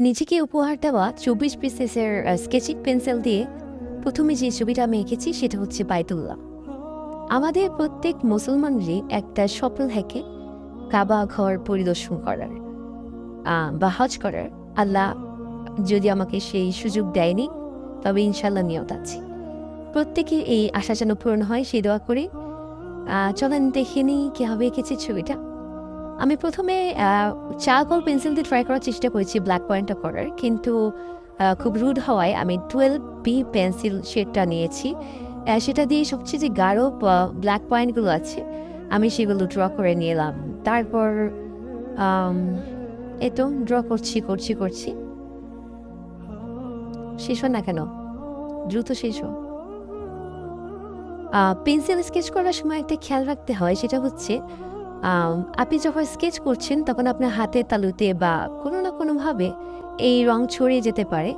নিজেকে উপহার দেওয়া 24 পিসেসের স্কেচিং পেন্সিল দিয়ে প্রথমে যে ছবিটা আমি এঁকেছি সেটা হচ্ছে বাইতুল্লাহ। আমাদের প্রত্যেক মুসলমানেরই একটা স্বপ্ন থাকে কাবা ঘর পরিদর্শন করার বা হজ করার। আল্লাহ যদি আমাকে সেই সুযোগ দেয়নি, তবে ইনশাল্লাহ নিয়ত আছে প্রত্যেকের এই আশা যেন পূরণ হয়, সেই দোয়া করে চলেন দেখে নিই কীভাবে এঁকেছি ছবিটা। আমি প্রথমে চারকোল পেন্সিল দিয়ে ট্রাই করার চেষ্টা করেছি ব্ল্যাক পয়েন্টটা করার, কিন্তু খুব রুড হওয়ায় আমি 12B পেন্সিল শেডটা নিয়েছি। সেটা দিয়ে সবচেয়ে যে গাঢ় ব্ল্যাক পয়েন্টগুলো আছে আমি সেগুলো ড্র করে নিলাম। তারপর এতো ড্র করছি করছি করছি শেষ হয় না কেন, দ্রুত শেষ হোক। পেন্সিল স্কেচ করার সময় একটা খেয়াল রাখতে হয়, সেটা হচ্ছে আপনি যখন স্কেচ করছেন তখন আপনার হাতের তালুতে বা কোনো না কোনোভাবে এই রং ছড়িয়ে যেতে পারে,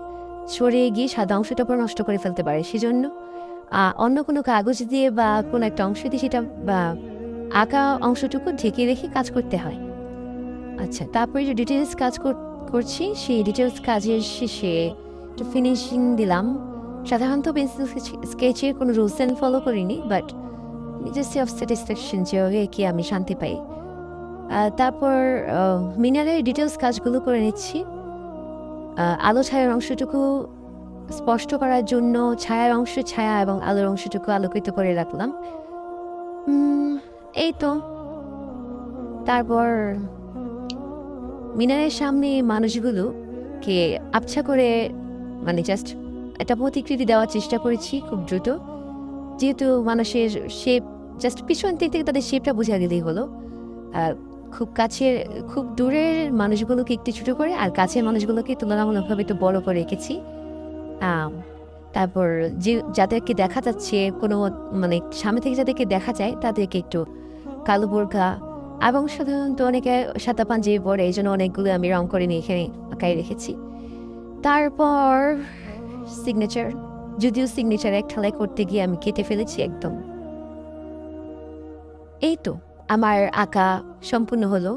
ছড়িয়ে গিয়ে সাদা অংশটা পুরো নষ্ট করে ফেলতে পারে। সেজন্য অন্য কোনো কাগজ দিয়ে বা কোনো একটা অংশ দিয়ে সেটা বা আঁকা অংশটুকু ঢেকে রেখে কাজ করতে হয়। আচ্ছা, তারপরে যে ডিটেলস কাজ করছি, সেই ডিটেলস কাজের শেষে একটু ফিনিশিং দিলাম। সাধারণত পেন্সিল স্কেচের কোনো রুলস অ্যান্ড ফলো করিনি, বাট নিজের সেলফ স্যাটিসফ্যাকশন যে কি আমি শান্তি পাই। তারপর মিনারের ডিটেলস কাজগুলো করে নিচ্ছি। আলো ছায়ার অংশটুকু স্পষ্ট করার জন্য ছায়ার অংশ ছায়া এবং আলোর অংশটুকু আলোকিত করে রাখলাম। এই তো। তারপর মিনারের সামনে মানুষগুলোকে আবছা করে মানে জাস্ট একটা প্রতিকৃতি দেওয়ার চেষ্টা করেছি খুব দ্রুত, যেহেতু মানুষের শেপ জাস্ট পিছন দিক থেকে তাদের শেপটা বোঝা গেলেই হলো। খুব কাছের খুব দূরের মানুষগুলোকে একটু ছোটো করে আর কাছের মানুষগুলোকে তুলনামূলকভাবে একটু বড় করে রেখেছি। তারপর যাদেরকে দেখা যাচ্ছে কোনো মানে সামনে থেকে যাদেরকে দেখা যায় তাদেরকে একটু কালো বোরকা এবং সাধারণত অনেকে সাদা পাঞ্জাবি পরে, এই জন্য অনেকগুলো আমি রং করে নিয়ে এখানে আঁকাই রেখেছি। তারপর সিগনেচার, যদিও সিগনেচার এক ঠালাই করতে গিয়ে আমি কেটে ফেলেছি একদম। এই তো আমার আঁকা সম্পূর্ণ হলো।